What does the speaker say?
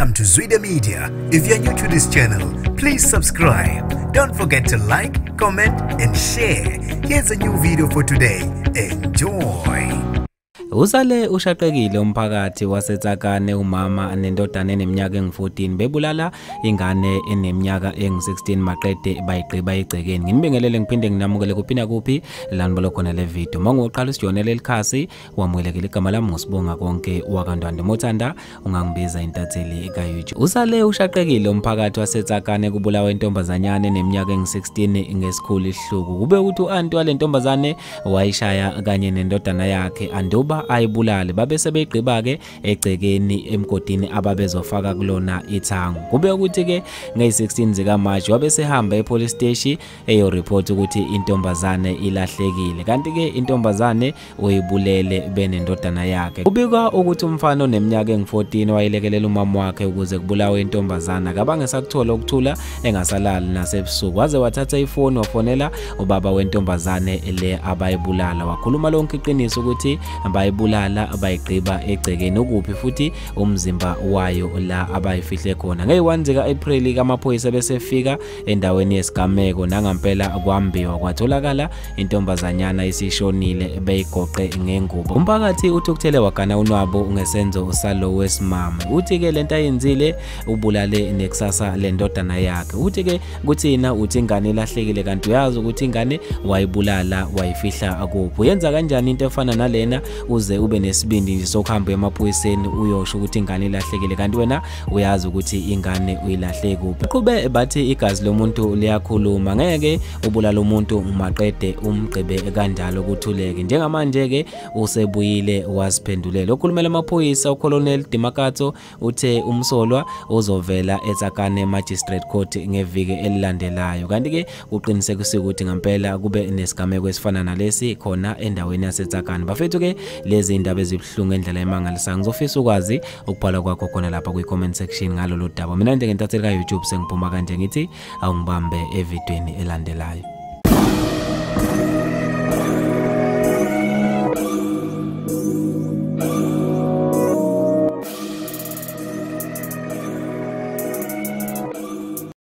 Welcome to Zwida Media. If you're new to this channel, please subscribe. Don't forget to like, comment and share. Here's a new video for today. Enjoy. Usale ushaqekile umphakathi wasetsakane umama nendodana eneminyaka engu14 bebulala ingane eneminyaka engu16 maqede bayigqiba egcekeni. Nginibingelele ngiphinde nginamukele kuphina kuphi lana balokhona le video. Mangoqala usijonele elikhasi wamwelekile igama lami ngosibonga konke wakandwande mothanda ungangibiza intatheli ka YouTube. Usale ushaqekile umphakathi wasetsakane kubulawa intombazanyane eneminyaka engu16 ngesikhulu Isihluku. Kube ukuthi uanti wale ntombazane wayishaya kanye nendodana yakhe anduba ayibulale babe sebegqiba ke egcekeni emgodini ababezofaka kulona ithango. Kube ukuthi ke nge16 zika March wabe sehamba epolice station eyo report ukuthi intombazane ilahlekile, kanti ke intombazane uyibulele benendodana yakhe. Kubikwa ukuthi umfana oneminyaka engu14 wayilekelela umama wakhe ukuze kubulawe intombazana akabange sakuthola ukuthula engasalali nasebusuku, waze wathatha ifoni wafonela ubaba wentombazane le abayibulala, wakhuluma lonke iqiniso ukuthi bayibulala bayigqiba egcekeni ukuphi futhi umzimba wayo la abayifihle khona. Nge1 zika April amaphoyisa besefika endaweni yesigameko nangampela kwambiwa kwatholakala intombazanyana isishonile beyigoqe ngengubo. Umphakathi uthi ukuthele wagana unwabo ngesenzo salo wesimama. Uthi ke lento ayenzile ubulale nekusasa lendodana yakhe. Uthi ke kuthina uthi ingane ilahlekile kanti uyazi ukuthi ingane wayibulala wayifihla akuphi. Uyenza kanjani into efana nalena uze ube nesibindi nje sokuhamba emaphoyiseni uyosho ukuthi ingane ilahlekile kanti wena uyazi ukuthi ingane uyilahle kuphi? Qhube bathi igazi lomuntu liyakhuluma, ngeke ubulala umuntu maqede umgqibe kanjalo kuthuleke. Njengamanje ke usebuyile wasiphendulela. Okhulumela amaphoyisa uColonel Dimakato uthe umsolwa uzovela eTsakane Magistrate Court ngeviki elilandelayo, kanti ke uqinisekisa ukuthi ngempela kube nesigameko esifana nalesi khona endaweni yaseTsakane. Bafethu ke lezi indaba ezibhlungu endlela emangalisayo ngizofisa ukwazi ukubhala kwakho khona lapha kwi-comment section ngalo lo daba. Mina nje ngintatheli ka YouTube sengiphuma kanje ngithi awungibambe evidweni elandelayo.